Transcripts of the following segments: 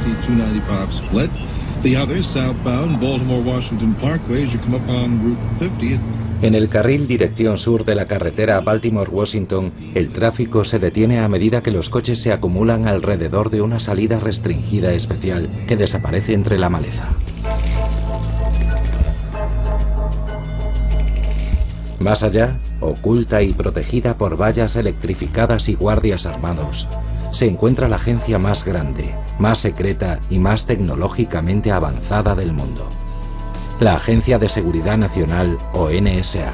295 split. The other southbound Baltimore-Washington Parkway as you come up on Route 50. En el carril dirección sur de la carretera Baltimore-Washington, el tráfico se detiene a medida que los coches se acumulan alrededor de una salida restringida especial que desaparece entre la maleza. Más allá, oculta y protegida por vallas electrificadas y guardias armados, se encuentra la agencia más grande, más secreta y más tecnológicamente avanzada del mundo. La Agencia de Seguridad Nacional, o NSA.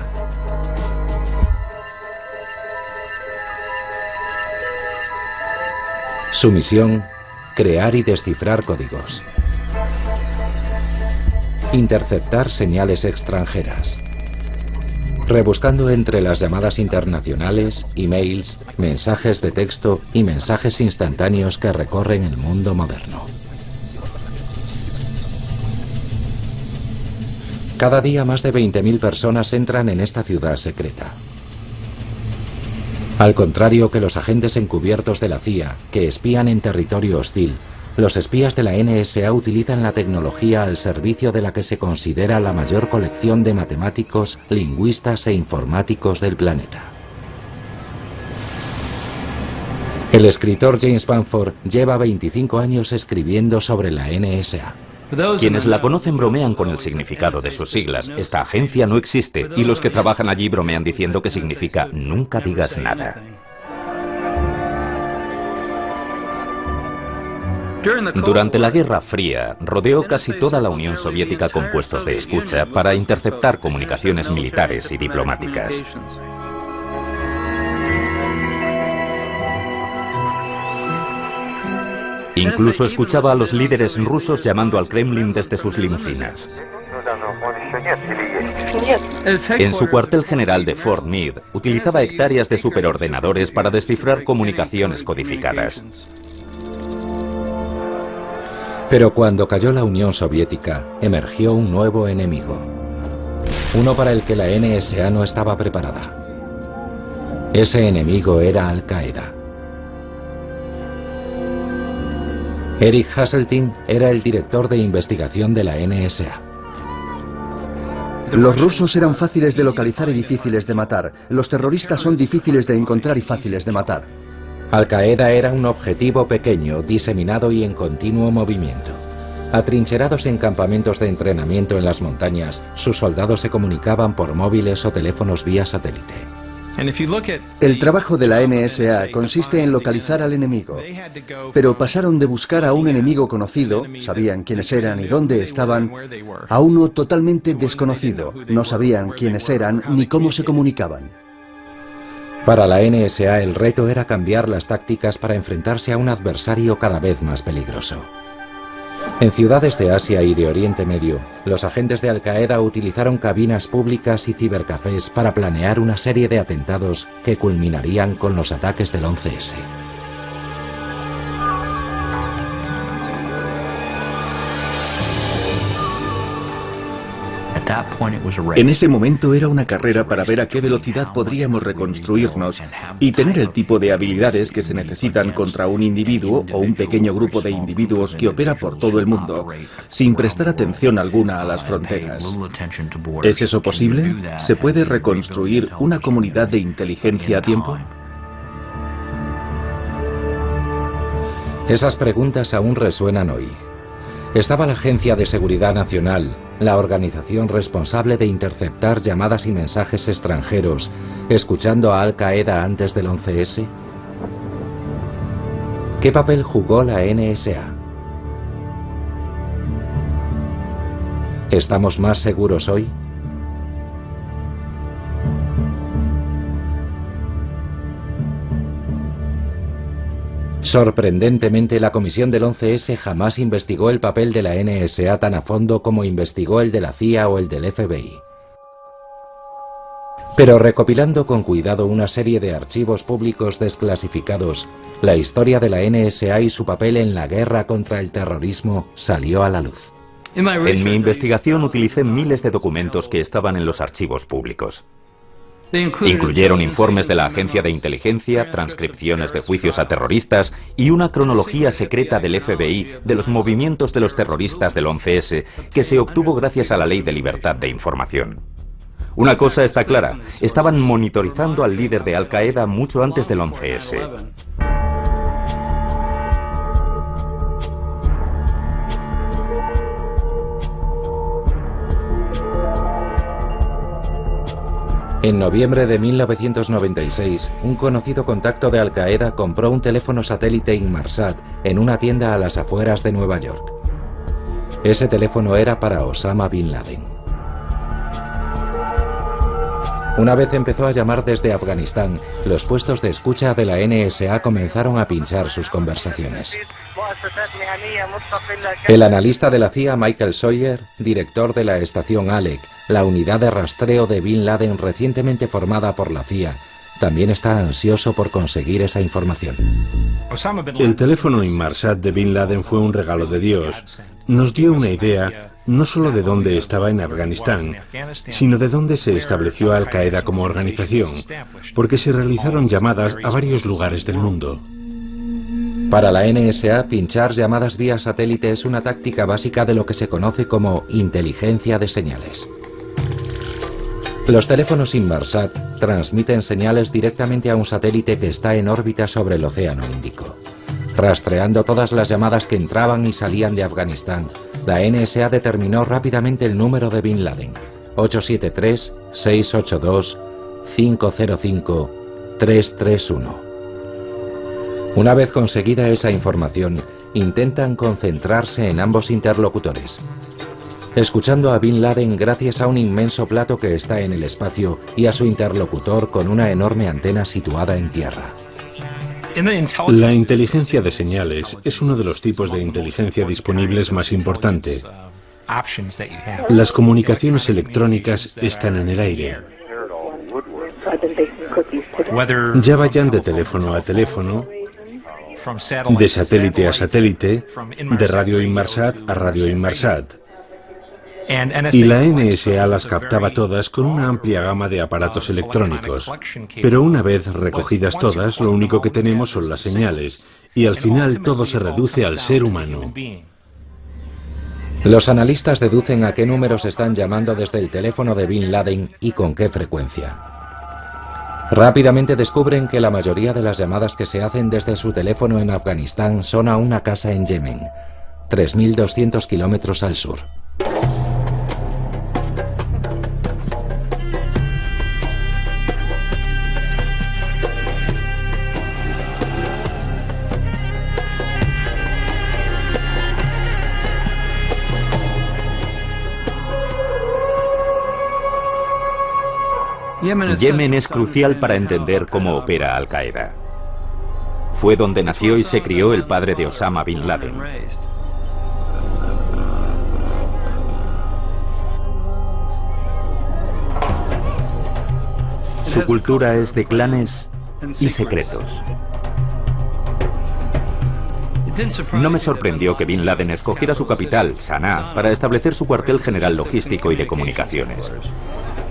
Su misión: crear y descifrar códigos. Interceptar señales extranjeras. Rebuscando entre las llamadas internacionales, emails, mensajes de texto y mensajes instantáneos que recorren el mundo moderno. Cada día más de 20.000 personas entran en esta ciudad secreta. Al contrario que los agentes encubiertos de la CIA, que espían en territorio hostil, los espías de la NSA utilizan la tecnología al servicio de la que se considera la mayor colección de matemáticos, lingüistas e informáticos del planeta. El escritor James Bamford lleva 25 años escribiendo sobre la NSA. Quienes la conocen bromean con el significado de sus siglas. Esta agencia no existe, y los que trabajan allí bromean diciendo que significa nunca digas nada. Durante la Guerra Fría, rodeó casi toda la Unión Soviética con puestos de escucha para interceptar comunicaciones militares y diplomáticas. Incluso escuchaba a los líderes rusos llamando al Kremlin desde sus limusinas. En su cuartel general de Fort Meade, utilizaba hectáreas de superordenadores para descifrar comunicaciones codificadas. Pero cuando cayó la Unión Soviética, emergió un nuevo enemigo. Uno para el que la NSA no estaba preparada. Ese enemigo era Al-Qaeda. Eric Hasseltine era el director de investigación de la NSA. Los rusos eran fáciles de localizar y difíciles de matar. Los terroristas son difíciles de encontrar y fáciles de matar. Al-Qaeda era un objetivo pequeño, diseminado y en continuo movimiento. Atrincherados en campamentos de entrenamiento en las montañas, sus soldados se comunicaban por móviles o teléfonos vía satélite. El trabajo de la NSA consiste en localizar al enemigo, pero pasaron de buscar a un enemigo conocido, sabían quiénes eran y dónde estaban, a uno totalmente desconocido, no sabían quiénes eran ni cómo se comunicaban. Para la NSA el reto era cambiar las tácticas para enfrentarse a un adversario cada vez más peligroso. En ciudades de Asia y de Oriente Medio, los agentes de Al-Qaeda utilizaron cabinas públicas y cibercafés para planear una serie de atentados que culminarían con los ataques del 11S. En ese momento era una carrera para ver a qué velocidad podríamos reconstruirnos y tener el tipo de habilidades que se necesitan contra un individuo o un pequeño grupo de individuos que opera por todo el mundo, sin prestar atención alguna a las fronteras. ¿Es eso posible? ¿Se puede reconstruir una comunidad de inteligencia a tiempo? Esas preguntas aún resuenan hoy. Estaba la Agencia de Seguridad Nacional, la organización responsable de interceptar llamadas y mensajes extranjeros, escuchando a Al-Qaeda antes del 11S. ¿Qué papel jugó la NSA? ¿Estamos más seguros hoy? Sorprendentemente, la comisión del 11S jamás investigó el papel de la NSA tan a fondo como investigó el de la CIA o el del FBI. Pero recopilando con cuidado una serie de archivos públicos desclasificados, la historia de la NSA y su papel en la guerra contra el terrorismo salió a la luz. En mi investigación utilicé miles de documentos que estaban en los archivos públicos. Incluyeron informes de la agencia de inteligencia, transcripciones de juicios a terroristas y una cronología secreta del FBI de los movimientos de los terroristas del 11S que se obtuvo gracias a la Ley de Libertad de Información. Una cosa está clara, estaban monitorizando al líder de Al-Qaeda mucho antes del 11S. En noviembre de 1996, un conocido contacto de Al-Qaeda compró un teléfono satélite Inmarsat en una tienda a las afueras de Nueva York. Ese teléfono era para Osama Bin Laden. Una vez empezó a llamar desde Afganistán, los puestos de escucha de la NSA comenzaron a pinchar sus conversaciones. El analista de la CIA Michael Sawyer, director de la estación ALEC, la unidad de rastreo de Bin Laden recientemente formada por la CIA, también está ansioso por conseguir esa información. El teléfono Inmarsat de Bin Laden fue un regalo de Dios. Nos dio una idea no solo de dónde estaba en Afganistán, sino de dónde se estableció Al-Qaeda como organización, porque se realizaron llamadas a varios lugares del mundo. Para la NSA, pinchar llamadas vía satélite es una táctica básica de lo que se conoce como inteligencia de señales. Los teléfonos Inmarsat transmiten señales directamente a un satélite que está en órbita sobre el Océano Índico. Rastreando todas las llamadas que entraban y salían de Afganistán, la NSA determinó rápidamente el número de Bin Laden: 873-682-505-331. Una vez conseguida esa información, intentan concentrarse en ambos interlocutores, escuchando a Bin Laden gracias a un inmenso plato que está en el espacio y a su interlocutor con una enorme antena situada en tierra. La inteligencia de señales es uno de los tipos de inteligencia disponibles más importante. Las comunicaciones electrónicas están en el aire. Ya vayan de teléfono a teléfono, de satélite a satélite, de radio Inmarsat a radio Inmarsat. Y la NSA las captaba todas con una amplia gama de aparatos electrónicos. Pero una vez recogidas todas, lo único que tenemos son las señales, y al final todo se reduce al ser humano. Los analistas deducen a qué números están llamando desde el teléfono de Bin Laden y con qué frecuencia. Rápidamente descubren que la mayoría de las llamadas que se hacen desde su teléfono en Afganistán son a una casa en Yemen, 3.200 kilómetros al sur. Yemen es crucial para entender cómo opera Al-Qaeda. Fue donde nació y se crió el padre de Osama Bin Laden. Su cultura es de clanes y secretos. No me sorprendió que Bin Laden escogiera su capital, Sanaa, para establecer su cuartel general logístico y de comunicaciones.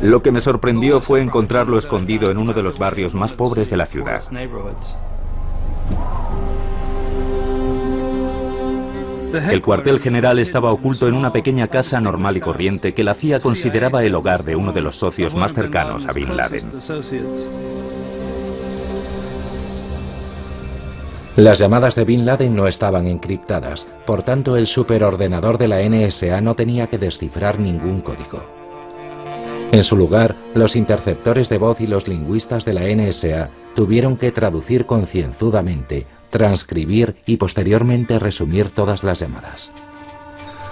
Lo que me sorprendió fue encontrarlo escondido en uno de los barrios más pobres de la ciudad. El cuartel general estaba oculto en una pequeña casa normal y corriente que la CIA consideraba el hogar de uno de los socios más cercanos a Bin Laden. Las llamadas de Bin Laden no estaban encriptadas, por tanto el superordenador de la NSA no tenía que descifrar ningún código. En su lugar, los interceptores de voz y los lingüistas de la NSA tuvieron que traducir concienzudamente, transcribir y posteriormente resumir todas las llamadas.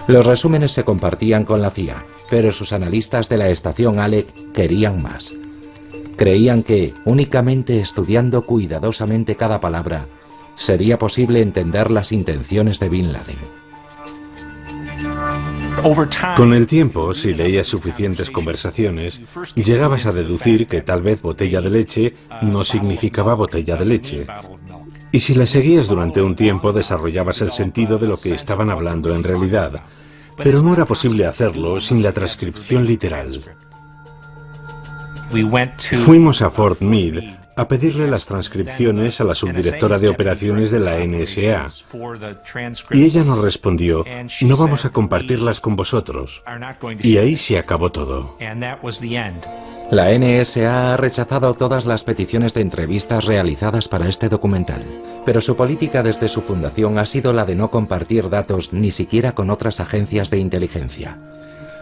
Los resúmenes se compartían con la CIA, pero sus analistas de la estación ALEC querían más. Creían que, únicamente estudiando cuidadosamente cada palabra, sería posible entender las intenciones de Bin Laden. Con el tiempo, si leías suficientes conversaciones, llegabas a deducir que tal vez botella de leche no significaba botella de leche. Y si la seguías durante un tiempo, desarrollabas el sentido de lo que estaban hablando en realidad. Pero no era posible hacerlo sin la transcripción literal. Fuimos a Fort Meade a pedirle las transcripciones a la subdirectora de operaciones de la NSA. Y ella nos respondió, no vamos a compartirlas con vosotros. Y ahí se acabó todo. La NSA ha rechazado todas las peticiones de entrevistas realizadas para este documental, pero su política desde su fundación ha sido la de no compartir datos ni siquiera con otras agencias de inteligencia.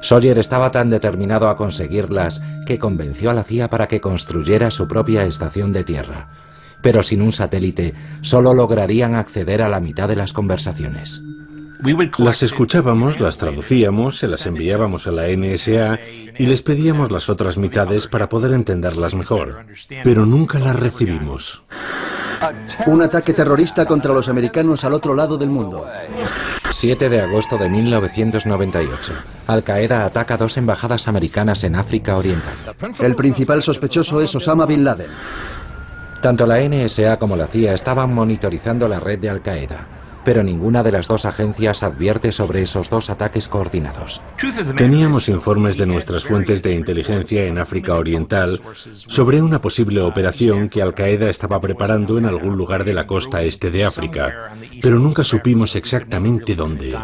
Sawyer estaba tan determinado a conseguirlas que convenció a la CIA para que construyera su propia estación de tierra. Pero sin un satélite, solo lograrían acceder a la mitad de las conversaciones. Las escuchábamos, las traducíamos, se las enviábamos a la NSA y les pedíamos las otras mitades para poder entenderlas mejor. Pero nunca las recibimos. Un ataque terrorista contra los americanos al otro lado del mundo. 7 de agosto de 1998. Al-Qaeda ataca 2 embajadas americanas en África Oriental. El principal sospechoso es Osama Bin Laden. Tanto la NSA como la CIA estaban monitorizando la red de Al-Qaeda, pero ninguna de las dos agencias advierte sobre esos 2 ataques coordinados. Teníamos informes de nuestras fuentes de inteligencia en África Oriental sobre una posible operación que Al-Qaeda estaba preparando en algún lugar de la costa este de África, pero nunca supimos exactamente dónde.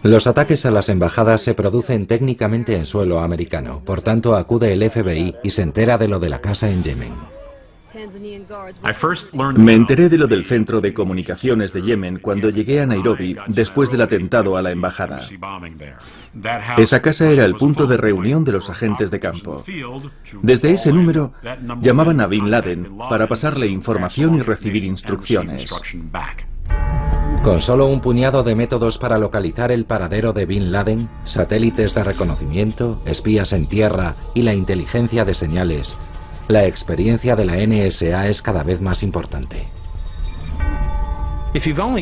Los ataques a las embajadas se producen técnicamente en suelo americano, por tanto acude el FBI y se entera de lo de la casa en Yemen. Me enteré de lo del centro de comunicaciones de Yemen cuando llegué a Nairobi después del atentado a la embajada. Esa casa era el punto de reunión de los agentes de campo. Desde ese número llamaban a Bin Laden para pasarle información y recibir instrucciones. Con solo un puñado de métodos para localizar el paradero de Bin Laden, satélites de reconocimiento, espías en tierra y la inteligencia de señales, la experiencia de la NSA es cada vez más importante.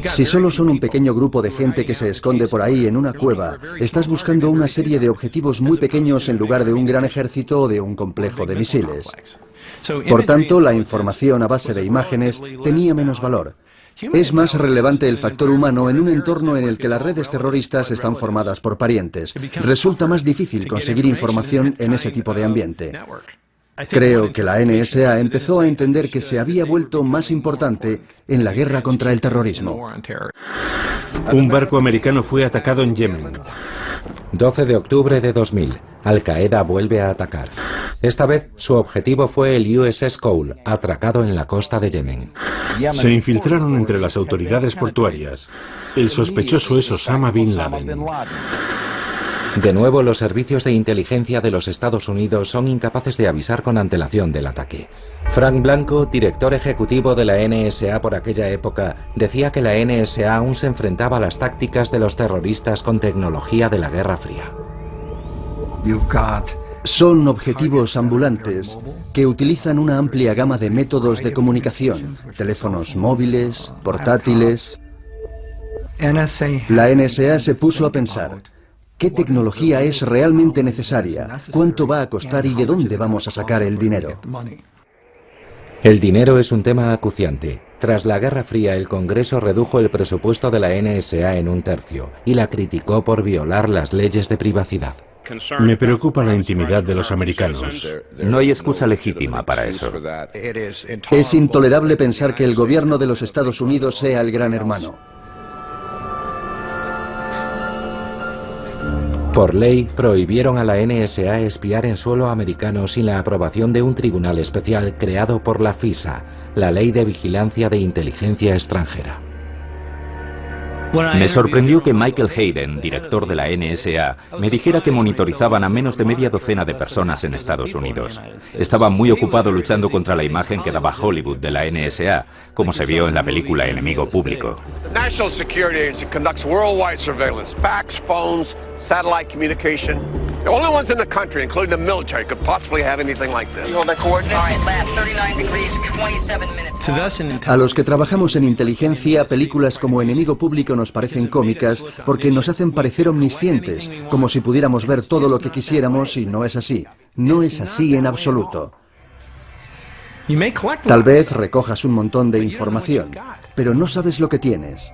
Si solo son un pequeño grupo de gente que se esconde por ahí en una cueva, estás buscando una serie de objetivos muy pequeños en lugar de un gran ejército o de un complejo de misiles. Por tanto, la información a base de imágenes tenía menos valor. Es más relevante el factor humano en un entorno en el que las redes terroristas están formadas por parientes. Resulta más difícil conseguir información en ese tipo de ambiente. Creo que la NSA empezó a entender que se había vuelto más importante en la guerra contra el terrorismo. Un barco americano fue atacado en Yemen. 12 de octubre de 2000. Al-Qaeda vuelve a atacar. Esta vez su objetivo fue el USS Cole, atracado en la costa de Yemen. Se infiltraron entre las autoridades portuarias. El sospechoso es Osama Bin Laden. De nuevo, los servicios de inteligencia de los Estados Unidos son incapaces de avisar con antelación del ataque. Frank Blanco, director ejecutivo de la NSA por aquella época, decía que la NSA aún se enfrentaba a las tácticas de los terroristas con tecnología de la Guerra Fría. Son objetivos ambulantes que utilizan una amplia gama de métodos de comunicación, teléfonos móviles, portátiles. La NSA se puso a pensar: ¿qué tecnología es realmente necesaria? ¿Cuánto va a costar y de dónde vamos a sacar el dinero? El dinero es un tema acuciante. Tras la Guerra Fría, el Congreso redujo el presupuesto de la NSA en 1/3 y la criticó por violar las leyes de privacidad. Me preocupa la intimidad de los americanos. No hay excusa legítima para eso. Es intolerable pensar que el gobierno de los Estados Unidos sea el gran hermano. Por ley, prohibieron a la NSA espiar en suelo americano sin la aprobación de un tribunal especial creado por la FISA, la Ley de Vigilancia de Inteligencia Extranjera. Me sorprendió que Michael Hayden, director de la NSA, me dijera que monitorizaban a menos de media docena de personas en Estados Unidos. Estaba muy ocupado luchando contra la imagen que daba Hollywood de la NSA, como se vio en la película Enemigo Público. National Security Agency conducts worldwide surveillance, fax, phones, satellite communication. The only ones in the country, including the military, could possibly have anything like this. A los que trabajamos en inteligencia, películas como Enemigo Público nos parecen cómicas porque nos hacen parecer omniscientes, como si pudiéramos ver todo lo que quisiéramos, y no es así. No es así en absoluto. Tal vez recojas un montón de información, pero no sabes lo que tienes.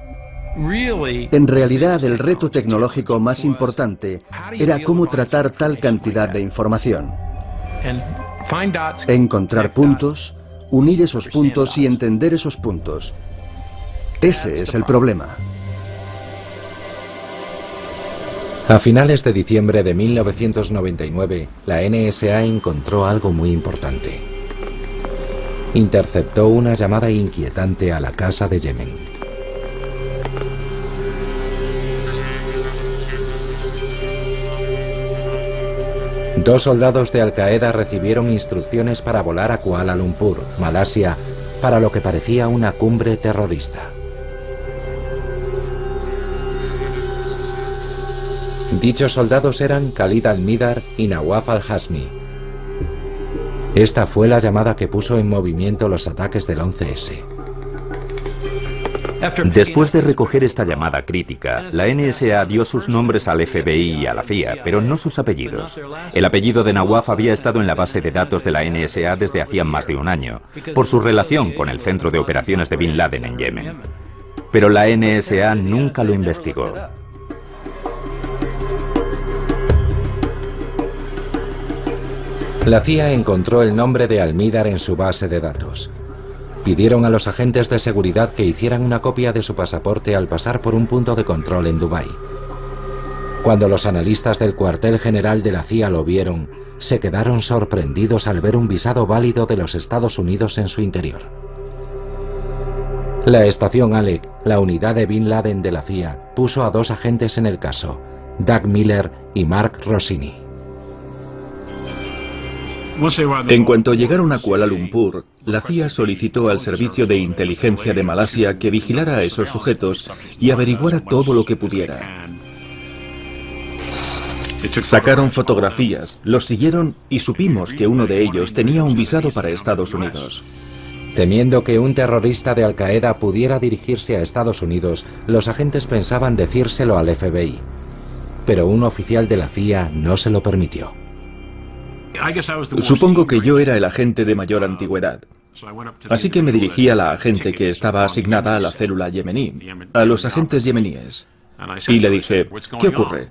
En realidad, el reto tecnológico más importante era cómo tratar tal cantidad de información. Encontrar puntos, unir esos puntos y entender esos puntos. Ese es el problema. A finales de diciembre de 1999, la NSA encontró algo muy importante. Interceptó una llamada inquietante a la casa de Yemen. Dos soldados de Al-Qaeda recibieron instrucciones para volar a Kuala Lumpur, Malasia, para lo que parecía una cumbre terrorista. Dichos soldados eran Khalid al-Midar y Nawaf al-Hazmi. Esta fue la llamada que puso en movimiento los ataques del 11S. Después de recoger esta llamada crítica, la NSA dio sus nombres al FBI y a la CIA, pero no sus apellidos. El apellido de Nawaf había estado en la base de datos de la NSA desde hacía más de un año, por su relación con el centro de operaciones de Bin Laden en Yemen. Pero la NSA nunca lo investigó. La CIA encontró el nombre de al-Midar en su base de datos. Pidieron a los agentes de seguridad que hicieran una copia de su pasaporte al pasar por un punto de control en Dubái. Cuando los analistas del cuartel general de la CIA lo vieron, se quedaron sorprendidos al ver un visado válido de los Estados Unidos en su interior. La estación Alec, la unidad de Bin Laden de la CIA, puso a dos agentes en el caso, Doug Miller y Mark Rossini. En cuanto llegaron a Kuala Lumpur, la CIA solicitó al Servicio de Inteligencia de Malasia que vigilara a esos sujetos y averiguara todo lo que pudiera. Sacaron fotografías, los siguieron y supimos que uno de ellos tenía un visado para Estados Unidos. Temiendo que un terrorista de Al-Qaeda pudiera dirigirse a Estados Unidos, los agentes pensaban decírselo al FBI. Pero un oficial de la CIA no se lo permitió. Supongo que yo era el agente de mayor antigüedad. Así que me dirigí a la agente que estaba asignada a la célula yemení, a los agentes yemeníes. Y le dije, ¿qué ocurre?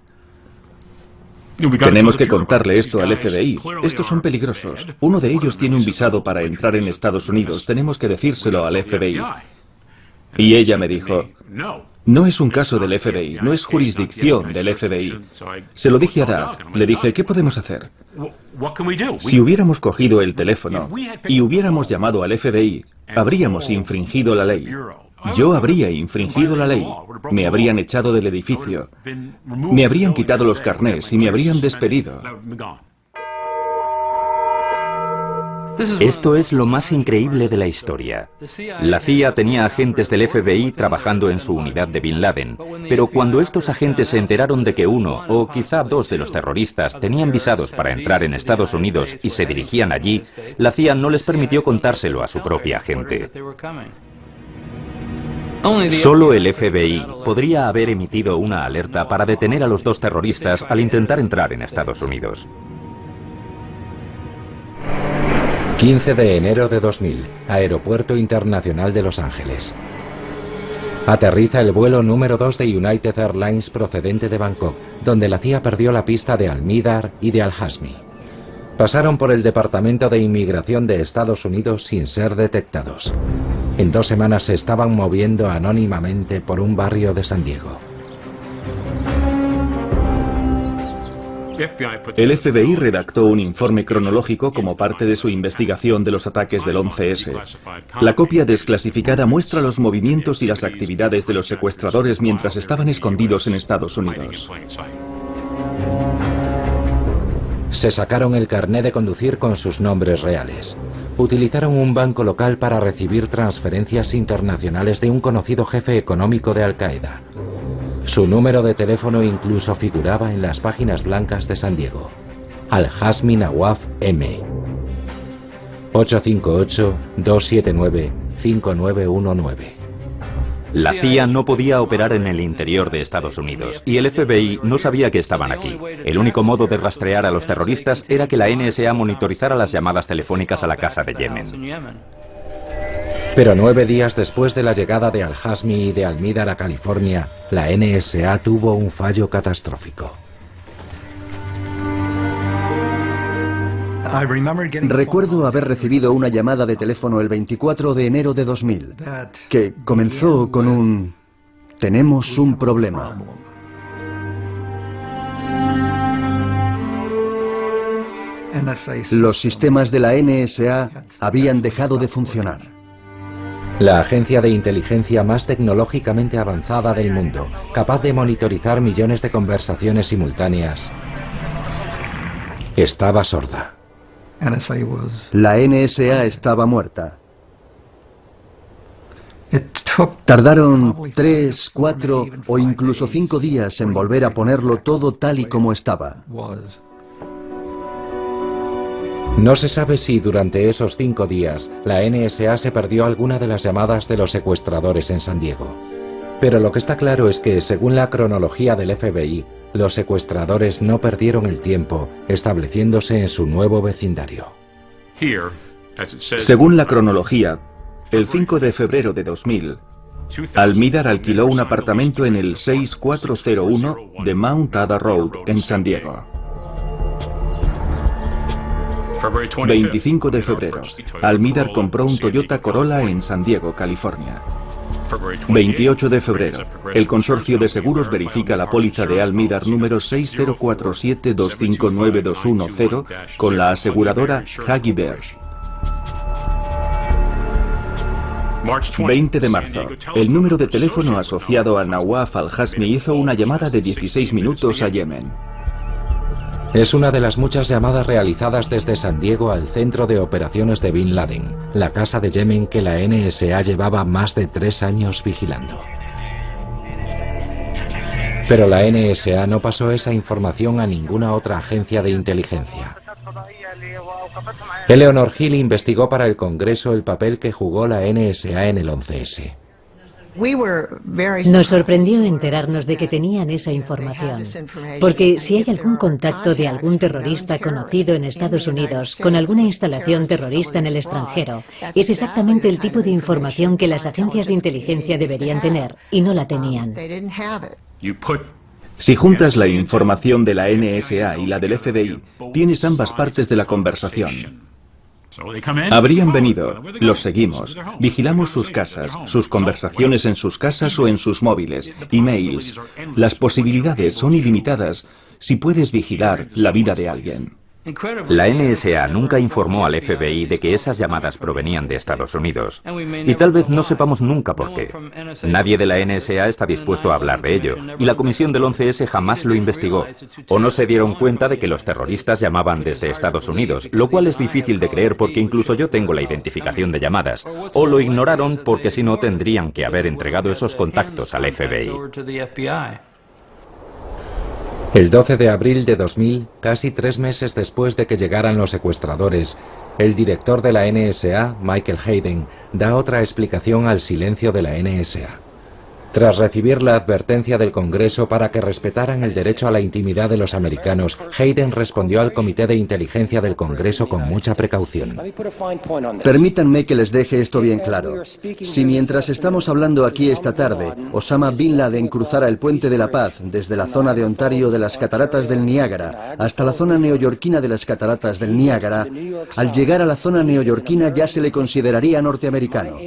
Tenemos que contarle esto al FBI. Estos son peligrosos. Uno de ellos tiene un visado para entrar en Estados Unidos. Tenemos que decírselo al FBI. Y ella me dijo, no es un caso del FBI, no es jurisdicción del FBI. Se lo dije a Doug. Le dije, ¿qué podemos hacer? Si hubiéramos cogido el teléfono y hubiéramos llamado al FBI, habríamos infringido la ley. Yo habría infringido la ley. Me habrían echado del edificio. Me habrían quitado los carnés y me habrían despedido. Esto es lo más increíble de la historia. La CIA tenía agentes del FBI trabajando en su unidad de Bin Laden, pero cuando estos agentes se enteraron de que uno o quizá dos de los terroristas tenían visados para entrar en Estados Unidos y se dirigían allí, la CIA no les permitió contárselo a su propia gente. Solo el FBI podría haber emitido una alerta para detener a los dos terroristas al intentar entrar en Estados Unidos. 15 de enero de 2000, Aeropuerto Internacional de Los Ángeles. Aterriza el vuelo número 2 de United Airlines procedente de Bangkok, donde la CIA perdió la pista de al-Midar y de al-Hazmi. Pasaron por el Departamento de Inmigración de Estados Unidos sin ser detectados. En 2 semanas se estaban moviendo anónimamente por un barrio de San Diego. El FBI redactó un informe cronológico como parte de su investigación de los ataques del 11S. La copia desclasificada muestra los movimientos y las actividades de los secuestradores mientras estaban escondidos en Estados Unidos. Se sacaron el carné de conducir con sus nombres reales. Utilizaron un banco local para recibir transferencias internacionales de un conocido jefe económico de Al-Qaeda. Su número de teléfono incluso figuraba en las páginas blancas de San Diego. Al-Hazmi Nawaf M. 858-279-5919. La CIA no podía operar en el interior de Estados Unidos y el FBI no sabía que estaban aquí. El único modo de rastrear a los terroristas era que la NSA monitorizara las llamadas telefónicas a la casa de Yemen. Pero 9 días después de la llegada de al-Hazmi y de al-Midar a California, la NSA tuvo un fallo catastrófico. Recuerdo haber recibido una llamada de teléfono el 24 de enero de 2000, que comenzó con un «Tenemos un problema». Los sistemas de la NSA habían dejado de funcionar. La agencia de inteligencia más tecnológicamente avanzada del mundo, capaz de monitorizar millones de conversaciones simultáneas, estaba sorda. La NSA estaba muerta. Tardaron 3, 4 o incluso 5 días en volver a ponerlo todo tal y como estaba. No se sabe si durante esos 5 días la NSA se perdió alguna de las llamadas de los secuestradores en San Diego. Pero lo que está claro es que, según la cronología del FBI, los secuestradores no perdieron el tiempo estableciéndose en su nuevo vecindario. Según la cronología, el 5 de febrero de 2000, Almidar alquiló un apartamento en el 6401 de Mount Ada Road, en San Diego. 25 de febrero, Almidar compró un Toyota Corolla en San Diego, California. 28 de febrero, el consorcio de seguros verifica la póliza de Almidar número 6047259210 con la aseguradora Hagee Bear. 20 de marzo, el número de teléfono asociado a Nawaf al-Hazmi hizo una llamada de 16 minutos a Yemen. Es una de las muchas llamadas realizadas desde San Diego al centro de operaciones de Bin Laden, la casa de Yemen que la NSA llevaba más de 3 años vigilando. Pero la NSA no pasó esa información a ninguna otra agencia de inteligencia. Eleanor Hill investigó para el Congreso el papel que jugó la NSA en el 11S. Nos sorprendió enterarnos de que tenían esa información, porque si hay algún contacto de algún terrorista conocido en Estados Unidos con alguna instalación terrorista en el extranjero, es exactamente el tipo de información que las agencias de inteligencia deberían tener, y no la tenían. Si juntas la información de la NSA y la del FBI, tienes ambas partes de la conversación. Habrían venido, los seguimos, vigilamos sus casas, sus conversaciones en sus casas o en sus móviles, emails. Las posibilidades son ilimitadas si puedes vigilar la vida de alguien. La NSA nunca informó al FBI de que esas llamadas provenían de Estados Unidos. Y tal vez no sepamos nunca por qué. Nadie de la NSA está dispuesto a hablar de ello, y la comisión del 11S jamás lo investigó. O no se dieron cuenta de que los terroristas llamaban desde Estados Unidos, lo cual es difícil de creer porque incluso yo tengo la identificación de llamadas. O lo ignoraron porque si no tendrían que haber entregado esos contactos al FBI. El 12 de abril de 2000, casi 3 meses después de que llegaran los secuestradores, el director de la NSA, Michael Hayden, da otra explicación al silencio de la NSA. Tras recibir la advertencia del Congreso para que respetaran el derecho a la intimidad de los americanos, Hayden respondió al Comité de Inteligencia del Congreso con mucha precaución. Permítanme que les deje esto bien claro. Si mientras estamos hablando aquí esta tarde, Osama Bin Laden cruzara el Puente de la Paz desde la zona de Ontario de las Cataratas del Niágara hasta la zona neoyorquina de las Cataratas del Niágara, al llegar a la zona neoyorquina ya se le consideraría norteamericano.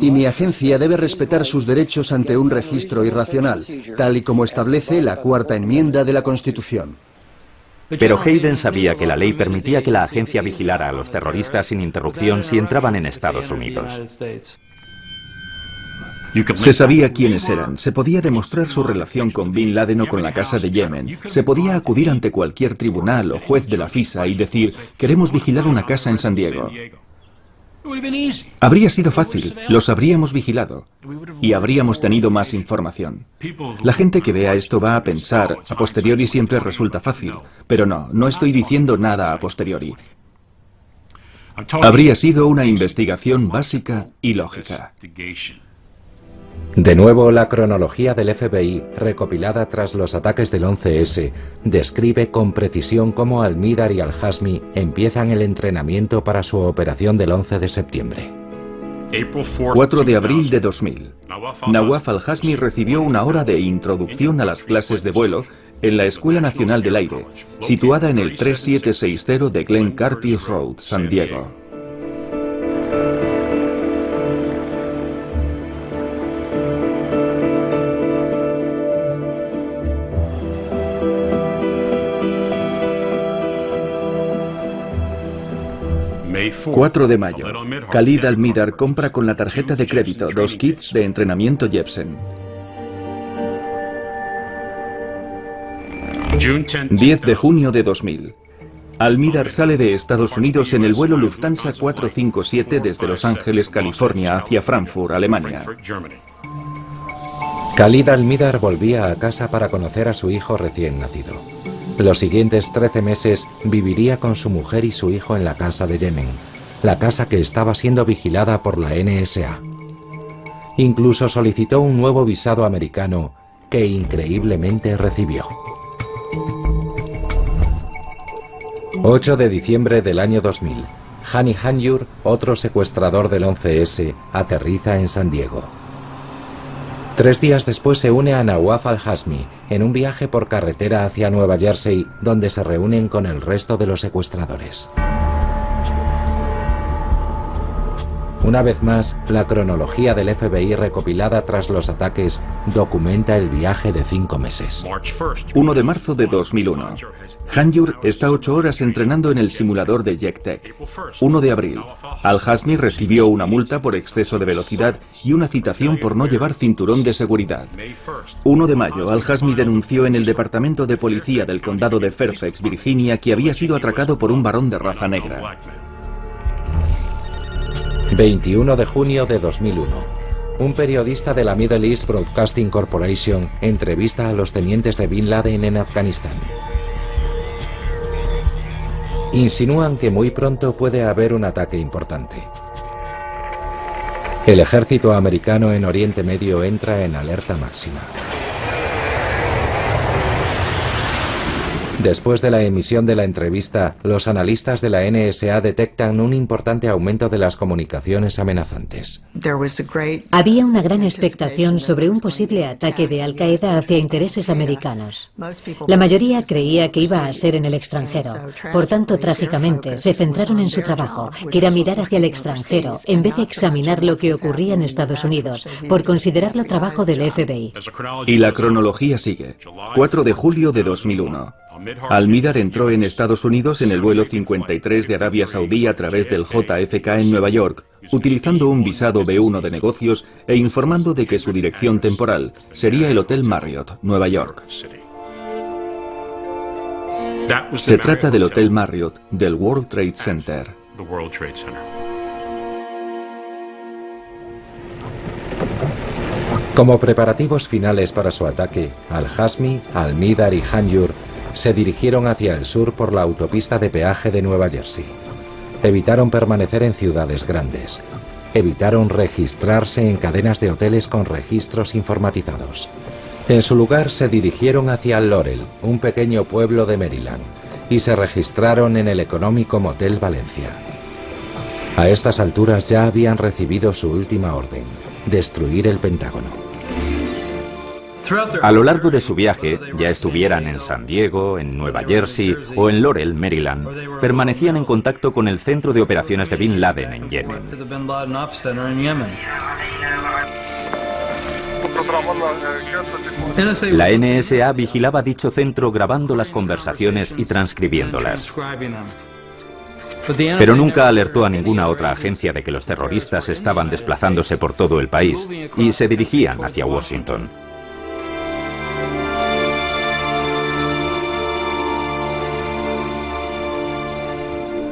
Y mi agencia debe respetar sus derechos ante un registro irracional, tal y como establece la 4ª enmienda de la Constitución. Pero Hayden sabía que la ley permitía que la agencia vigilara a los terroristas sin interrupción si entraban en Estados Unidos. Se sabía quiénes eran, se podía demostrar su relación con Bin Laden o con la Casa de Yemen, se podía acudir ante cualquier tribunal o juez de la FISA y decir, queremos vigilar una casa en San Diego. Habría sido fácil, los habríamos vigilado y habríamos tenido más información. La gente que vea esto va a pensar, a posteriori siempre resulta fácil, pero no estoy diciendo nada a posteriori. Habría sido una investigación básica y lógica. De nuevo, la cronología del FBI, recopilada tras los ataques del 11S, describe con precisión cómo Almidar y al-Hazmi empiezan el entrenamiento para su operación del 11 de septiembre. 4 de abril de 2000. Nawaf al-Hazmi recibió una hora de introducción a las clases de vuelo en la Escuela Nacional del Aire, situada en el 3760 de Glen Curtis Road, San Diego. ...4 de mayo... Khalid Al-Mihdhar compra con la tarjeta de crédito 2 kits de entrenamiento Jepsen. 10 de junio de 2000... Al-Mihdhar sale de Estados Unidos en el vuelo Lufthansa 457 desde Los Ángeles, California, hacia Frankfurt, Alemania. Khalid Al-Mihdhar volvía a casa para conocer a su hijo recién nacido. Los siguientes 13 meses viviría con su mujer y su hijo en la casa de Yemen, la casa que estaba siendo vigilada por la NSA. Incluso solicitó un nuevo visado americano que increíblemente recibió. 8 de diciembre del año 2000, Hani Hanjour, otro secuestrador del 11S, aterriza en San Diego. 3 días después se une a Nawaf Al-Hazmi en un viaje por carretera hacia Nueva Jersey, donde se reúnen con el resto de los secuestradores. Una vez más, la cronología del FBI recopilada tras los ataques documenta el viaje de 5 meses. 1 de marzo de 2001. Hanjour está 8 horas entrenando en el simulador de JetTech. 1 de abril. Al-Hazmi recibió una multa por exceso de velocidad y una citación por no llevar cinturón de seguridad. 1 de mayo. Al-Hazmi denunció en el Departamento de Policía del Condado de Fairfax, Virginia, que había sido atracado por un varón de raza negra. 21 de junio de 2001. Un periodista de la Middle East Broadcasting Corporation entrevista a los tenientes de Bin Laden en Afganistán. Insinúan que muy pronto puede haber un ataque importante. El ejército americano en Oriente Medio entra en alerta máxima. Después de la emisión de la entrevista, los analistas de la NSA detectan un importante aumento de las comunicaciones amenazantes. Había una gran expectación sobre un posible ataque de Al-Qaeda hacia intereses americanos. La mayoría creía que iba a ser en el extranjero. Por tanto, trágicamente, se centraron en su trabajo, que era mirar hacia el extranjero, en vez de examinar lo que ocurría en Estados Unidos, por considerarlo trabajo del FBI. Y la cronología sigue. 4 de julio de 2001. Al-Mihdhar entró en Estados Unidos en el vuelo 53 de Arabia Saudí a través del JFK en Nueva York, utilizando un visado B1 de negocios e informando de que su dirección temporal sería el Hotel Marriott, Nueva York. Se trata del Hotel Marriott del World Trade Center. Como preparativos finales para su ataque, Al-Hazmi, Al-Mihdhar y Hanjour se dirigieron hacia el sur por la autopista de peaje de Nueva Jersey. Evitaron permanecer en ciudades grandes. Evitaron registrarse en cadenas de hoteles con registros informatizados. En su lugar se dirigieron hacia Laurel, un pequeño pueblo de Maryland, y se registraron en el económico Motel Valencia. A estas alturas ya habían recibido su última orden: destruir el Pentágono. A lo largo de su viaje, ya estuvieran en San Diego, en Nueva Jersey o en Laurel, Maryland, permanecían en contacto con el centro de operaciones de Bin Laden en Yemen. La NSA vigilaba dicho centro grabando las conversaciones y transcribiéndolas. Pero nunca alertó a ninguna otra agencia de que los terroristas estaban desplazándose por todo el país y se dirigían hacia Washington.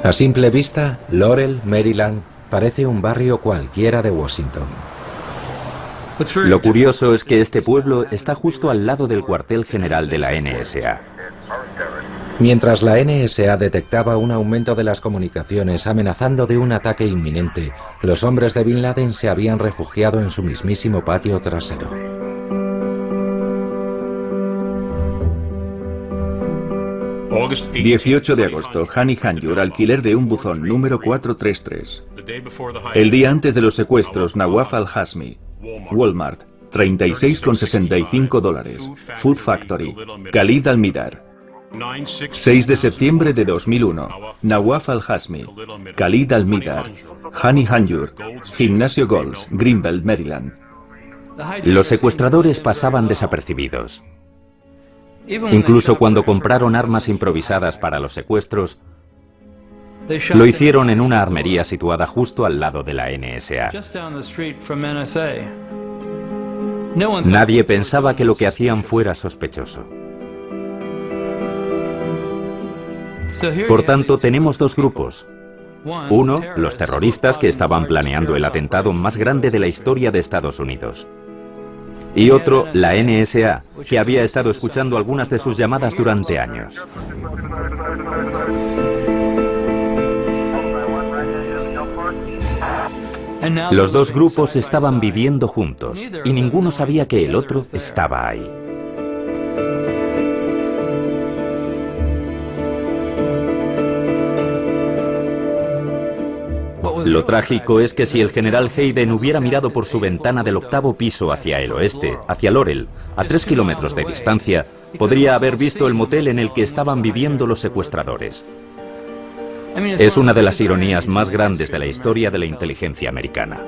A simple vista, Laurel, Maryland, parece un barrio cualquiera de Washington. Lo curioso es que este pueblo está justo al lado del cuartel general de la NSA. Mientras la NSA detectaba un aumento de las comunicaciones amenazando de un ataque inminente, los hombres de Bin Laden se habían refugiado en su mismísimo patio trasero. August 18 de agosto, Hani Hanjour, alquiler de un buzón número 433. El día antes de los secuestros, Nawaf Al-Hazmi, Walmart, $36,65. Food Factory. Khalid Al-Mihdhar. 6 de septiembre de 2001. Nawaf Al-Hazmi. Khalid Al-Mihdhar. Hani Hanjour. Gimnasio Golds, Greenbelt, Maryland. Los secuestradores pasaban desapercibidos. Incluso cuando compraron armas improvisadas para los secuestros, lo hicieron en una armería situada justo al lado de la NSA. Nadie pensaba que lo que hacían fuera sospechoso. Por tanto, tenemos dos grupos. Uno, los terroristas que estaban planeando el atentado más grande de la historia de Estados Unidos. Y otro, la NSA, que había estado escuchando algunas de sus llamadas durante años. Los dos grupos estaban viviendo juntos y ninguno sabía que el otro estaba ahí. Lo trágico es que si el general Hayden hubiera mirado por su ventana del 8º piso hacia el oeste, hacia Laurel, a 3 kilómetros de distancia, podría haber visto el motel en el que estaban viviendo los secuestradores. Es una de las ironías más grandes de la historia de la inteligencia americana.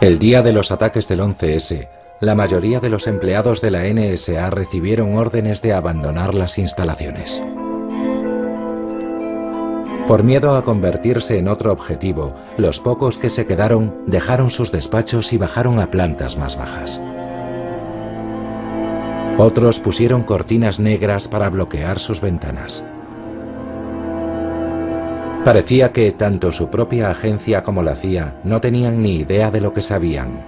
El día de los ataques del 11S, la mayoría de los empleados de la NSA recibieron órdenes de abandonar las instalaciones. Por miedo a convertirse en otro objetivo, los pocos que se quedaron dejaron sus despachos y bajaron a plantas más bajas. Otros pusieron cortinas negras para bloquear sus ventanas. Parecía que tanto su propia agencia como la CIA no tenían ni idea de lo que sabían,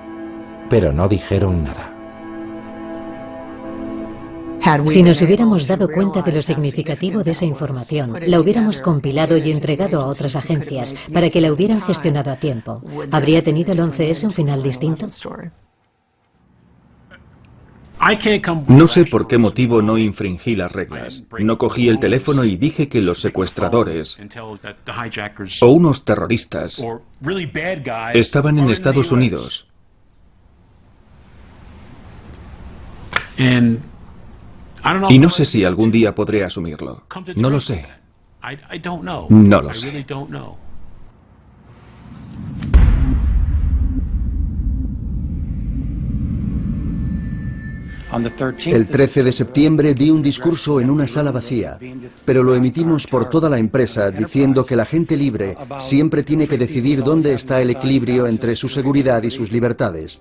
pero no dijeron nada. Si nos hubiéramos dado cuenta de lo significativo de esa información, la hubiéramos compilado y entregado a otras agencias para que la hubieran gestionado a tiempo. ¿Habría tenido el 11S un final distinto? No sé por qué motivo no infringí las reglas. No cogí el teléfono y dije que los secuestradores o unos terroristas estaban en Estados Unidos. Y no sé si algún día podré asumirlo. No lo sé. No lo sé. El 13 de septiembre di un discurso en una sala vacía, pero lo emitimos por toda la empresa diciendo que la gente libre siempre tiene que decidir dónde está el equilibrio entre su seguridad y sus libertades.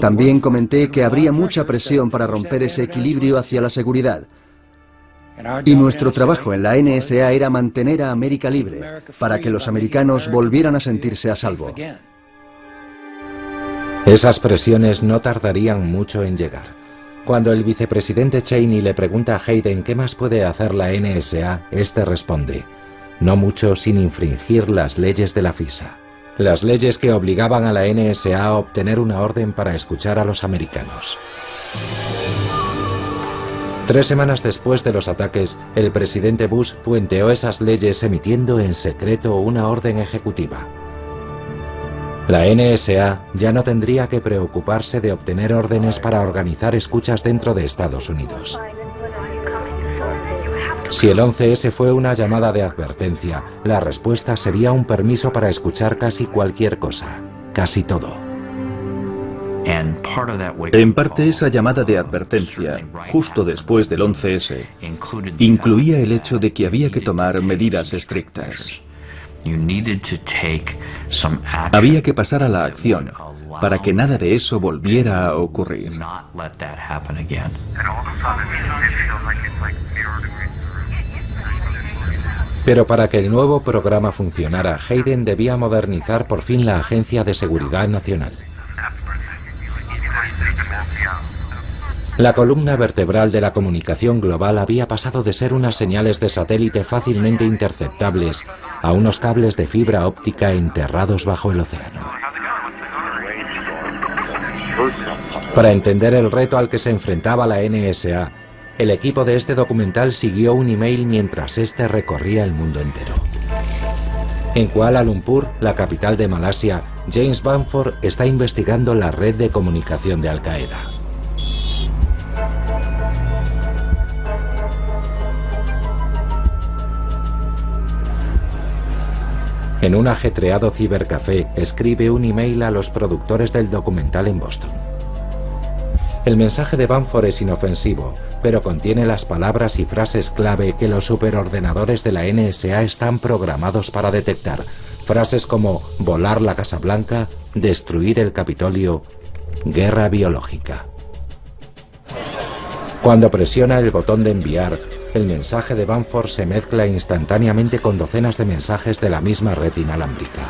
También comenté que habría mucha presión para romper ese equilibrio hacia la seguridad. Y nuestro trabajo en la NSA era mantener a América libre, para que los americanos volvieran a sentirse a salvo. Esas presiones no tardarían mucho en llegar. Cuando el vicepresidente Cheney le pregunta a Hayden qué más puede hacer la NSA, este responde: no mucho sin infringir las leyes de la FISA. Las leyes que obligaban a la NSA a obtener una orden para escuchar a los americanos. 3 semanas después de los ataques, el presidente Bush puenteó esas leyes emitiendo en secreto una orden ejecutiva. La NSA ya no tendría que preocuparse de obtener órdenes para organizar escuchas dentro de Estados Unidos. Si el 11S fue una llamada de advertencia, la respuesta sería un permiso para escuchar casi cualquier cosa, casi todo. En parte, esa llamada de advertencia, justo después del 11S, incluía el hecho de que había que tomar medidas estrictas. Había que pasar a la acción para que nada de eso volviera a ocurrir. Pero para que el nuevo programa funcionara, Hayden debía modernizar por fin la Agencia de Seguridad Nacional. La columna vertebral de la comunicación global había pasado de ser unas señales de satélite fácilmente interceptables a unos cables de fibra óptica enterrados bajo el océano. Para entender el reto al que se enfrentaba la NSA, el equipo de este documental siguió un email mientras este recorría el mundo entero. En Kuala Lumpur, la capital de Malasia, James Bamford está investigando la red de comunicación de Al-Qaeda. En un ajetreado cibercafé, escribe un email a los productores del documental en Boston. El mensaje de Bamford es inofensivo, pero contiene las palabras y frases clave que los superordenadores de la NSA están programados para detectar. Frases como volar la Casa Blanca, destruir el Capitolio, guerra biológica. Cuando presiona el botón de enviar, el mensaje de Bamford se mezcla instantáneamente con docenas de mensajes de la misma red inalámbrica.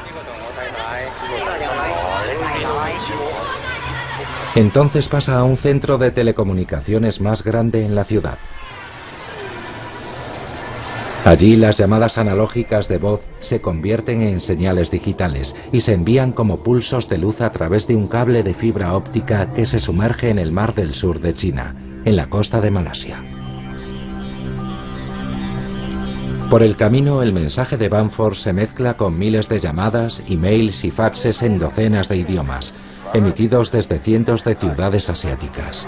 Entonces pasa a un centro de telecomunicaciones más grande en la ciudad. Allí las llamadas analógicas de voz se convierten en señales digitales y se envían como pulsos de luz a través de un cable de fibra óptica que se sumerge en el mar del sur de China, en la costa de Malasia. Por el camino, el mensaje de Bamford se mezcla con miles de llamadas, emails y faxes en docenas de idiomas, emitidos desde cientos de ciudades asiáticas.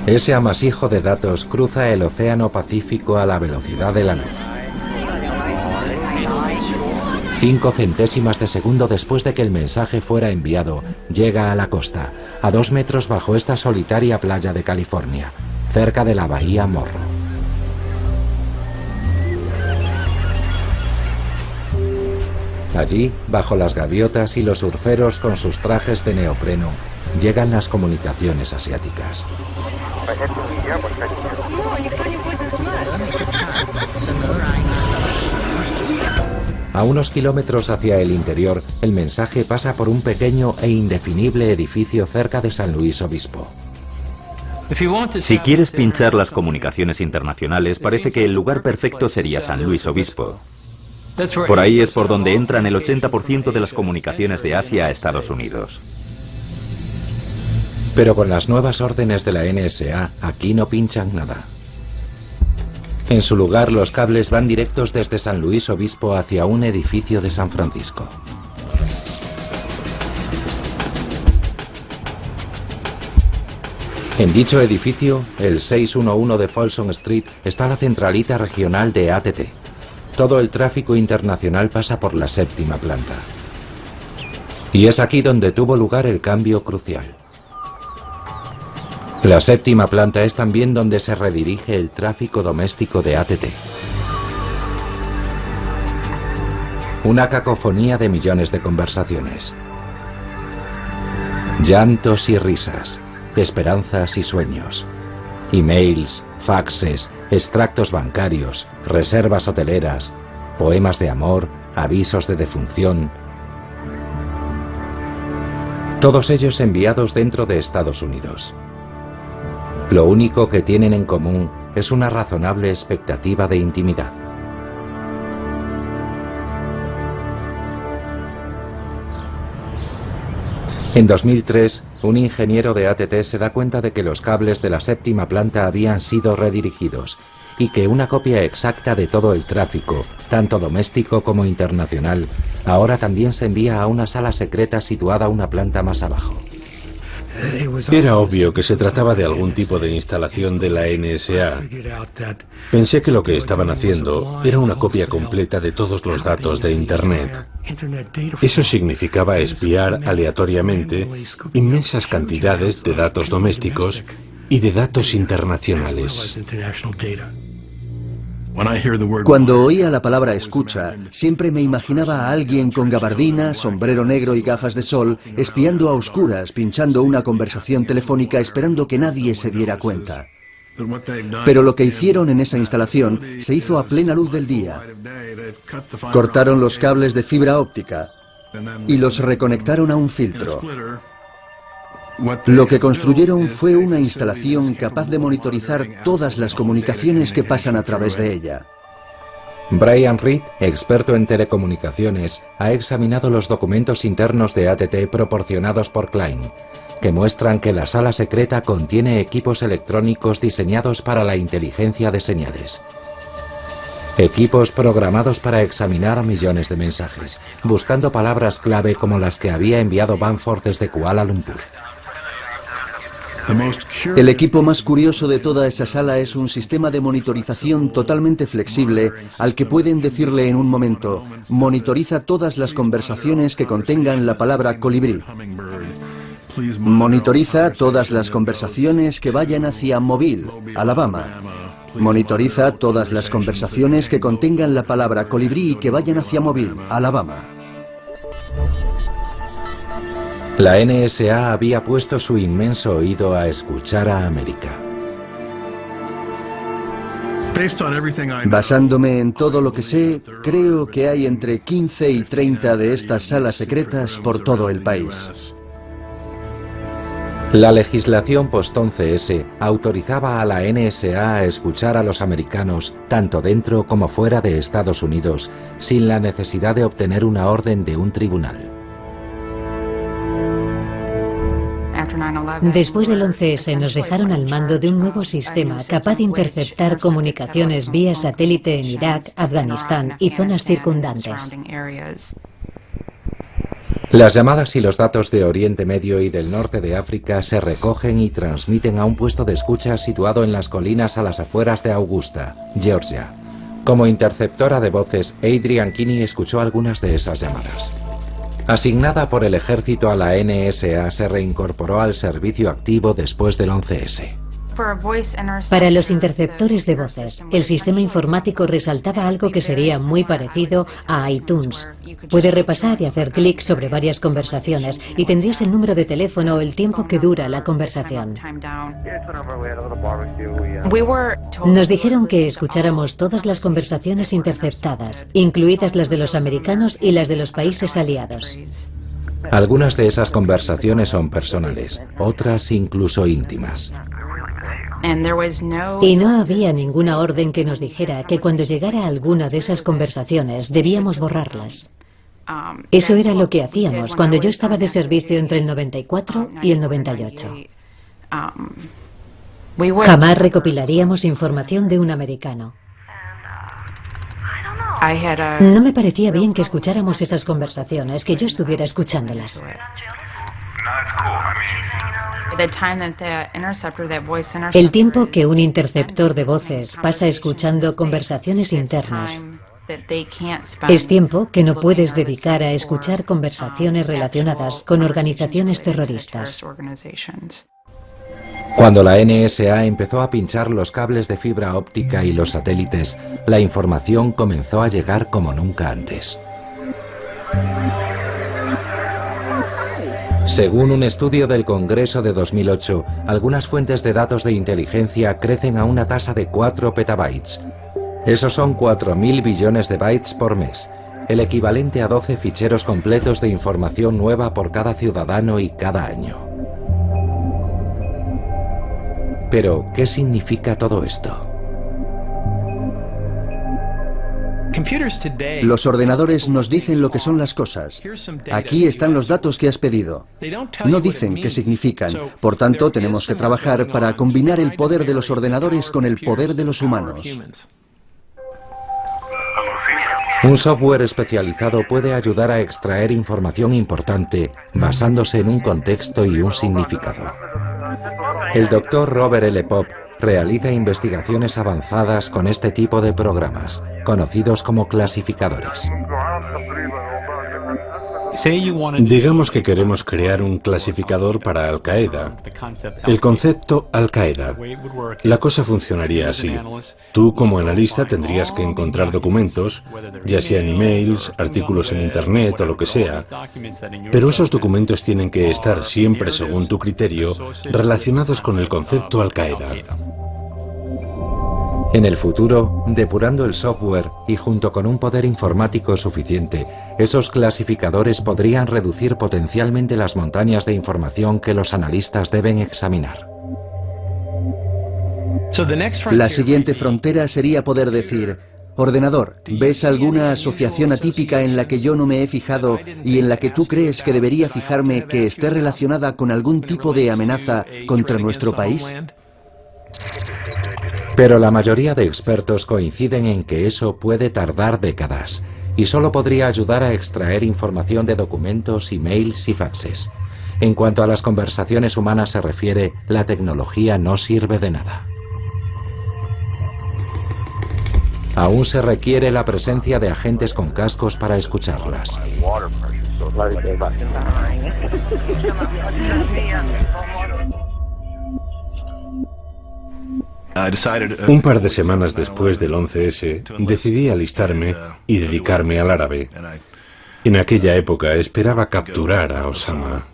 Ese amasijo de datos cruza el océano Pacífico a la velocidad de la luz. 5 centésimas de segundo después de que el mensaje fuera enviado, llega a la costa, a 2 metros bajo esta solitaria playa de California, cerca de la bahía Morro. Allí, bajo las gaviotas y los surferos con sus trajes de neopreno, llegan las comunicaciones asiáticas. A unos kilómetros hacia el interior, el mensaje pasa por un pequeño e indefinible edificio cerca de San Luis Obispo. Si quieres pinchar las comunicaciones internacionales, parece que el lugar perfecto sería San Luis Obispo. Por ahí es por donde entran el 80% de las comunicaciones de Asia a Estados Unidos. Pero con las nuevas órdenes de la NSA, aquí no pinchan nada. En su lugar, los cables van directos desde San Luis Obispo hacia un edificio de San Francisco. En dicho edificio, el 611 de Folsom Street, está la centralita regional de AT&T. Todo el tráfico internacional pasa por la 7ª planta. Y es aquí donde tuvo lugar el cambio crucial. La 7ª planta es también donde se redirige el tráfico doméstico de AT&T. Una cacofonía de millones de conversaciones. Llantos y risas, esperanzas y sueños. Emails, faxes, extractos bancarios, reservas hoteleras, poemas de amor, avisos de defunción. Todos ellos enviados dentro de Estados Unidos. Lo único que tienen en común es una razonable expectativa de intimidad. En 2003, un ingeniero de AT&T se da cuenta de que los cables de la 7ª planta habían sido redirigidos y que una copia exacta de todo el tráfico, tanto doméstico como internacional, ahora también se envía a una sala secreta situada una planta más abajo. Era obvio que se trataba de algún tipo de instalación de la NSA. Pensé que lo que estaban haciendo era una copia completa de todos los datos de Internet. Eso significaba espiar aleatoriamente inmensas cantidades de datos domésticos y de datos internacionales. Cuando oía la palabra escucha, siempre me imaginaba a alguien con gabardina, sombrero negro y gafas de sol, espiando a oscuras, pinchando una conversación telefónica esperando que nadie se diera cuenta. Pero lo que hicieron en esa instalación se hizo a plena luz del día. Cortaron los cables de fibra óptica y los reconectaron a un filtro. Lo que construyeron fue una instalación capaz de monitorizar todas las comunicaciones que pasan a través de ella. Brian Reed, experto en telecomunicaciones, ha examinado los documentos internos de AT&T proporcionados por Klein, que muestran que la sala secreta contiene equipos electrónicos diseñados para la inteligencia de señales. Equipos programados para examinar millones de mensajes, buscando palabras clave como las que había enviado Banford desde Kuala Lumpur. El equipo más curioso de toda esa sala es un sistema de monitorización totalmente flexible al que pueden decirle en un momento: monitoriza todas las conversaciones que contengan la palabra colibrí. Monitoriza todas las conversaciones que vayan hacia Mobile, Alabama. Monitoriza todas las conversaciones que contengan la palabra colibrí y que vayan hacia Mobile, Alabama. La NSA había puesto su inmenso oído a escuchar a América. Basándome en todo lo que sé, creo que hay entre 15 y 30 de estas salas secretas por todo el país. La legislación post-11S autorizaba a la NSA a escuchar a los americanos tanto dentro como fuera de Estados Unidos, sin la necesidad de obtener una orden de un tribunal. Después del 11S nos dejaron al mando de un nuevo sistema capaz de interceptar comunicaciones vía satélite en Irak, Afganistán y zonas circundantes. Las llamadas y los datos de Oriente Medio y del norte de África se recogen y transmiten a un puesto de escucha situado en las colinas a las afueras de Augusta, Georgia. Como interceptora de voces, Adrian Kinney escuchó algunas de esas llamadas. Asignada por el ejército a la NSA, se reincorporó al servicio activo después del 11S. Para los interceptores de voces, el sistema informático resaltaba algo que sería muy parecido a iTunes. Puede repasar y hacer clic sobre varias conversaciones y tendrías el número de teléfono o el tiempo que dura la conversación. Nos dijeron que escucháramos todas las conversaciones interceptadas, incluidas las de los americanos y las de los países aliados. Algunas de esas conversaciones son personales, otras incluso íntimas. Y no había ninguna orden que nos dijera que cuando llegara alguna de esas conversaciones debíamos borrarlas. Eso era lo que hacíamos cuando yo estaba de servicio entre el 94 y el 98. Jamás recopilaríamos información de un americano. No me parecía bien que escucháramos esas conversaciones, que yo estuviera escuchándolas. El tiempo que un interceptor de voces pasa escuchando conversaciones internas es tiempo que no puedes dedicar a escuchar conversaciones relacionadas con organizaciones terroristas. Cuando la NSA empezó a pinchar los cables de fibra óptica y los satélites, la información comenzó a llegar como nunca antes. Según un estudio del Congreso de 2008, algunas fuentes de datos de inteligencia crecen a una tasa de 4 petabytes. Esos son 4.000 billones de bytes por mes, el equivalente a 12 ficheros completos de información nueva por cada ciudadano y cada año. Pero, ¿qué significa todo esto? Los ordenadores nos dicen lo que son las cosas. Aquí están los datos que has pedido. No dicen qué significan. Por tanto, tenemos que trabajar para combinar el poder de los ordenadores con el poder de los humanos. Un software especializado puede ayudar a extraer información importante basándose en un contexto y un significado. El Dr. Robert L. Pop realiza investigaciones avanzadas con este tipo de programas, conocidos como clasificadores. Digamos que queremos crear un clasificador para Al-Qaeda. El concepto Al-Qaeda. La cosa funcionaría así. Tú, como analista, tendrías que encontrar documentos, ya sean emails, artículos en Internet o lo que sea, pero esos documentos tienen que estar siempre, según tu criterio, relacionados con el concepto Al-Qaeda. En el futuro, depurando el software y junto con un poder informático suficiente, esos clasificadores podrían reducir potencialmente las montañas de información que los analistas deben examinar. La siguiente frontera sería poder decir: Ordenador, ¿ves alguna asociación atípica en la que yo no me he fijado y en la que tú crees que debería fijarme que esté relacionada con algún tipo de amenaza contra nuestro país? Pero la mayoría de expertos coinciden en que eso puede tardar décadas y solo podría ayudar a extraer información de documentos, emails y faxes. En cuanto a las conversaciones humanas se refiere, la tecnología no sirve de nada. Aún se requiere la presencia de agentes con cascos para escucharlas. Un par de semanas después del 11S, decidí alistarme y dedicarme al árabe. En aquella época esperaba capturar a Osama.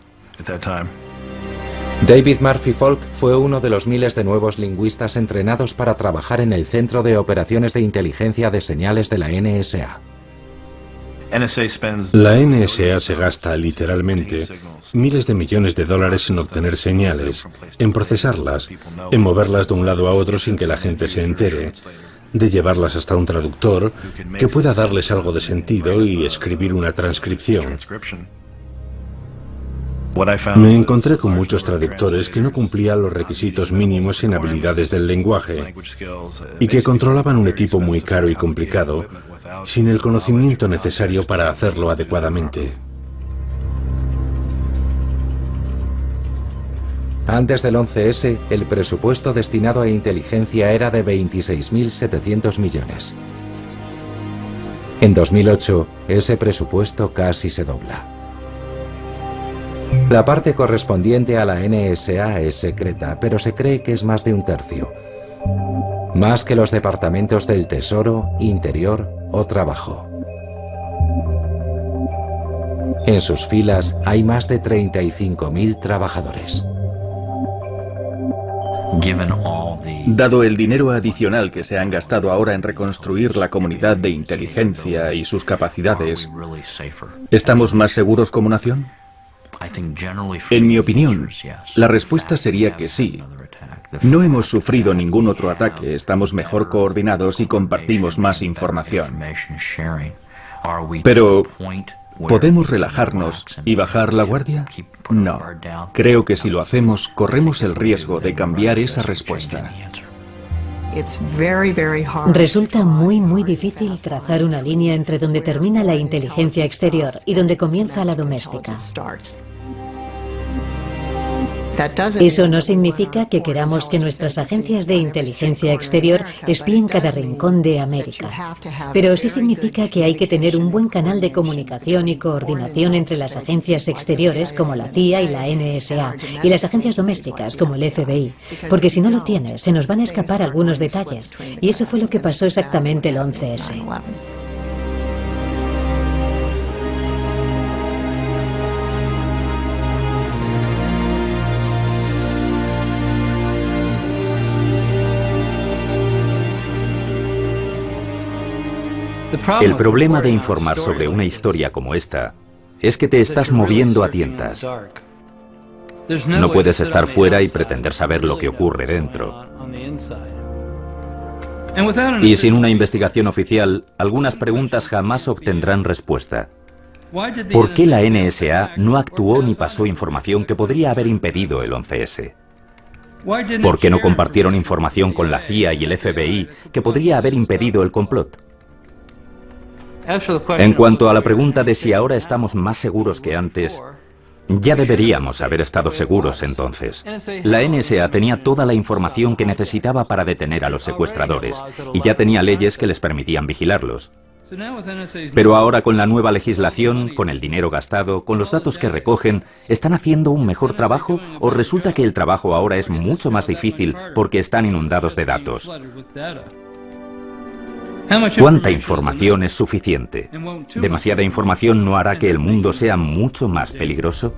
David Murphy Folk fue uno de los miles de nuevos lingüistas entrenados para trabajar en el Centro de Operaciones de Inteligencia de Señales de la NSA. La NSA se gasta literalmente miles de millones de dólares en obtener señales, en procesarlas, en moverlas de un lado a otro sin que la gente se entere, de llevarlas hasta un traductor que pueda darles algo de sentido y escribir una transcripción. Me encontré con muchos traductores que no cumplían los requisitos mínimos en habilidades del lenguaje y que controlaban un equipo muy caro y complicado sin el conocimiento necesario para hacerlo adecuadamente. Antes del 11S, el presupuesto destinado a inteligencia era de 26.700 millones. En 2008, ese presupuesto casi se dobla. La parte correspondiente a la NSA es secreta, pero se cree que es más de un tercio. Más que los departamentos del Tesoro, Interior o Trabajo. En sus filas hay más de 35.000 trabajadores. Dado el dinero adicional que se han gastado ahora en reconstruir la comunidad de inteligencia y sus capacidades, ¿estamos más seguros como nación? En mi opinión, la respuesta sería que sí. No hemos sufrido ningún otro ataque, estamos mejor coordinados y compartimos más información. Pero, ¿podemos relajarnos y bajar la guardia? No. Creo que si lo hacemos, corremos el riesgo de cambiar esa respuesta. Resulta muy difícil trazar una línea entre donde termina la inteligencia exterior y donde comienza la doméstica. Eso no significa que queramos que nuestras agencias de inteligencia exterior espíen cada rincón de América, pero sí significa que hay que tener un buen canal de comunicación y coordinación entre las agencias exteriores como la CIA y la NSA y las agencias domésticas como el FBI, porque si no lo tienes se nos van a escapar algunos detalles, y eso fue lo que pasó exactamente el 11S. El problema de informar sobre una historia como esta es que te estás moviendo a tientas. No puedes estar fuera y pretender saber lo que ocurre dentro. Y sin una investigación oficial, algunas preguntas jamás obtendrán respuesta. ¿Por qué la NSA no actuó ni pasó información que podría haber impedido el 11S? ¿Por qué no compartieron información con la CIA y el FBI que podría haber impedido el complot? En cuanto a la pregunta de si ahora estamos más seguros que antes, ya deberíamos haber estado seguros entonces. La NSA tenía toda la información que necesitaba para detener a los secuestradores y ya tenía leyes que les permitían vigilarlos. Pero ahora con la nueva legislación, con el dinero gastado, con los datos que recogen, ¿están haciendo un mejor trabajo o resulta que el trabajo ahora es mucho más difícil porque están inundados de datos? ¿Cuánta información es suficiente? ¿Demasiada información no hará que el mundo sea mucho más peligroso?